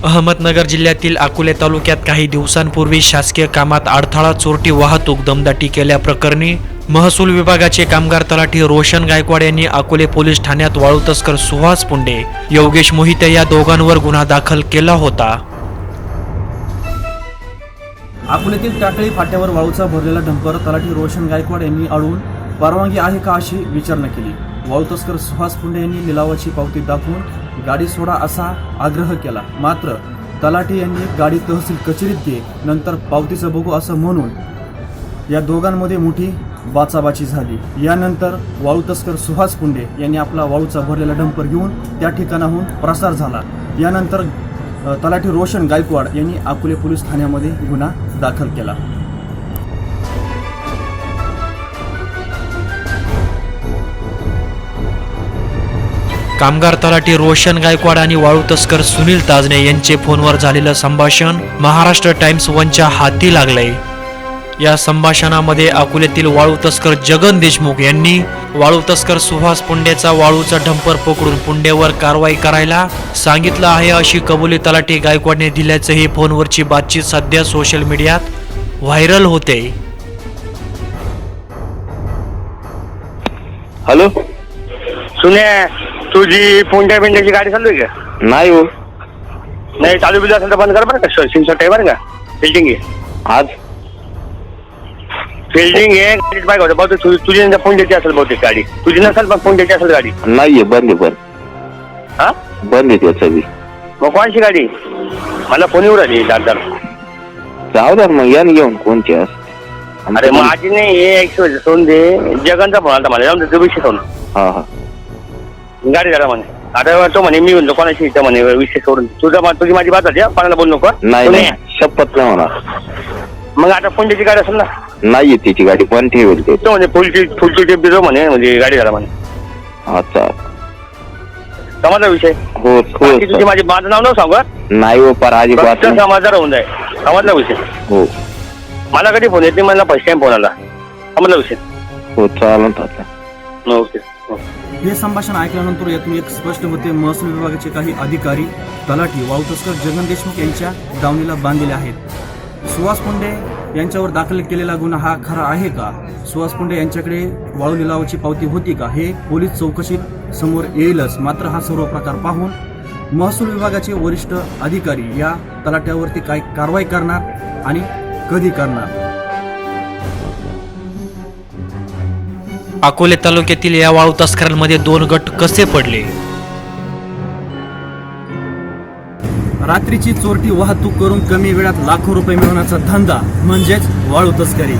अहमदनगर जिल्ह्यातील अकोले तालुक्यात काही दिवसांपूर्वी शासकीय कामात अडथळा चोरटी वाहतूक दमदाटी केल्याप्रकरणी महसूल विभागाचे कामगार तलाठी रोशन गायकवाड यांनी अकोले पोलीस ठाण्यात वाळू तस्कर सुहास पुंडे, योगेश मोहिते या दोघांवर गुन्हा दाखल केला होता। अकोल्यातील टाकळी फाट्यावर वाळूचा भरलेला डंपर तलाठी रोशन गायकवाड यांनी अडवून परवानगी आहे का अशी विचारणा केली। वाळू तस्कर सुहास पुंडे यांनी निलावाची पावती दाखवून गाडी सोडा असा आग्रह केला, मात्र तलाठी यांनी गाडी तहसील कचेरीत घे, नंतर पावतीचं बघू असं म्हणून या दोघांमध्ये मोठी बाचाबाची झाली। यानंतर वाळू तस्कर सुहास पुंडे यांनी आपला वाळूचा भरलेला डंपर घेऊन त्या ठिकाणाहून प्रसार झाला। यानंतर तलाठी रोशन गायकवाड यांनी अकोले पोलीस ठाण्यामध्ये गुन्हा दाखल केला। कामगार तलाठी रोशन गायकवाड आणि वाळू तस्कर सुनील ताजने यांचे फोनवर झालेलं संभाषण महाराष्ट्र टाइम्स 1च्या हाती लागलंय। या संभाषणामध्ये अकोल्यातील वाळू तस्कर जगन देशमुख यांनी वाळू तस्कर सुहास पुंडेचा वाळूचा डंपर पकडून पुंडेवर कारवाई करायला सांगितलं आहे अशी कबुली तलाठी गायकवाडने दिल्याचं ही फोनवरची बातचीत सध्या सोशल मीडियात व्हायरल होते। हॅलो, सुने, तुझी पुंड्या बिंड्याची गाडी चालू आहे का? नाही हो, नाही, चालू बिलू असेल तर बंद कर बरं का. सिंगसट आहे बरं का, फिल्डिंग आहे आज फिल्डिंग आहे. गाडीत बाईक होतं बहुतेक तुझी पुंड्याची असेल, बहुतेक गाडी तुझी नसेल पण पुंड्याची असेल गाडी. नाहीये, बंद आहे, हा बंद आहे त्याचं बी. मग कोणची गाडी? मला फोन येऊ राहिली दार. जाऊ द्या मग, या ना घेऊन कोणची आज. अरे माझी नाही, हे 100 सोन दे. जगनचा फोन आला मला, जाऊन दे 200 सोन. हा हा, गाडी झाला म्हणे. आता तो म्हणे मी म्हणतो कोणाशी इथं म्हणे 200 सोडून तुझी माझी बात होती, कोणाला बोलू नको. नाही शपथ नाही होणार. मग आता पुंड्याची गाडी असेल ना? नाहीये त्याची गाडी, पण ठेवेल ते. तो म्हणे फुलची टेप देतो म्हणे, म्हणजे गाडी झाला म्हणे. अच्छा, समाजा विषय हो तुझी माझी माझं नाव न सांगू. नाही हो, पर अजिबात समाजार होऊन जाय. समजला विषय? हो, मला कधी फोन येत नाही, मला फर्स्ट टाइम फोन आला. समजला विषय? हो चालेल. ओके. हे संभाषण ऐकल्यानंतर यातून एक स्पष्ट होते, महसूल विभागाचे काही अधिकारी तलाठी वाळू तस्कर जगन देशमुख यांच्या दावणीला बांधलेले आहेत। सुहास पुंडे यांच्यावर दाखल केलेला गुन्हा हा खरा आहे का? सुहास पुंडे यांच्याकडे वाळू लिलावाची पावती होती का? हे पोलीस चौकशीत समोर येईलच। मात्र हा सर्व प्रकार पाहून महसूल विभागाचे वरिष्ठ अधिकारी या तलाट्यावरती काय कारवाई करणार आणि कधी करणार? अकोले तालुक्यातील या वाळू तस्करांमध्ये 2 गट कसे पडले? रात्रीची चोरटी वाहतूक करून कमी वेळात लाखो रुपये मिळवण्याचा धंदा म्हणजेच वाळू तस्करी।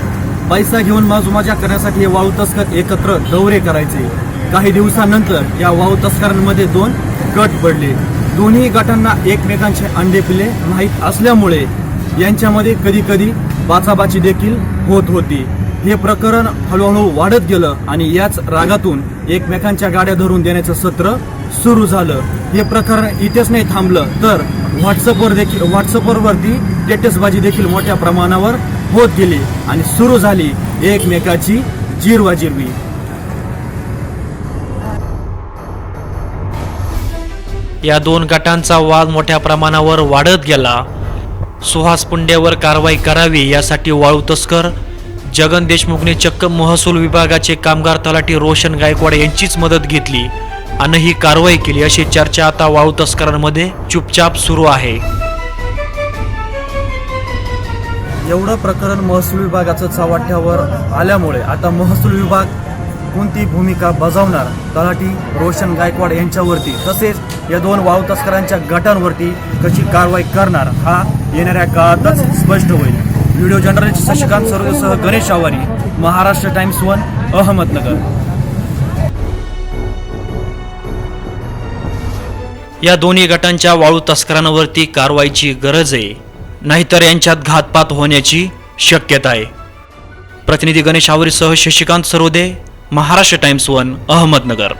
पैसा घेऊन मजा करण्यासाठी हे वाळू तस्कर एकत्र दौरे करायचे। काही दिवसानंतर या वाळू तस्करांमध्ये 2 गट पडले। दोन्ही गटांना एकमेकांचे अंडे पिले माहीत असल्यामुळे यांच्यामध्ये कधी कधी बाचाबाची देखील होत होती। हे प्रकरण हळूहळू वाढत गेलं आणि याच रागातून एकमेकांच्या गाड्या धरून देण्याचं सत्र सुरू झालं। हे प्रकरण इथेच नाही थांबलं, तर व्हॉट्सअपवरती स्टेटसबाजी देखील मोठ्या प्रमाणावर होत गेली आणि सुरू झाली एकमेकाची जिरवाजिरवी। या 2 गटांचा वाद मोठ्या प्रमाणावर वाढत गेला। सुहास पुंडेवर कारवाई करावी यासाठी वाळू तस्कर जगन देशमुखने चक्क महसूल विभागाचे कामगार तलाठी रोशन गायकवाड यांचीच मदत घेतली आणि ही कारवाई केली अशी चर्चा आता वाळू तस्करांमध्ये चुपचाप सुरू आहे। एवढं प्रकरण महसूल विभागाचं चव्हाट्यावर आल्यामुळे आता महसूल विभाग कोणती भूमिका बजावणार, तलाठी रोशन गायकवाड यांच्यावरती तसेच या 2 वाळू तस्करांच्या गटांवरती कशी कारवाई करणार हा येणाऱ्या काळातच स्पष्ट होईल। व्हिडिओ जर्नलिस्ट शशिकांत सरोदेसह गणेश आवारी, महाराष्ट्र टाइम्स 1, अहमदनगर। या दोन्ही गटांच्या वाळू तस्करांवरती कारवाईची गरज आहे, नाहीतर यांच्यात घातपात होण्याची शक्यता आहे। प्रतिनिधी गणेश आवारीसह शशिकांत सरोदे, महाराष्ट्र टाइम्स 1, अहमदनगर।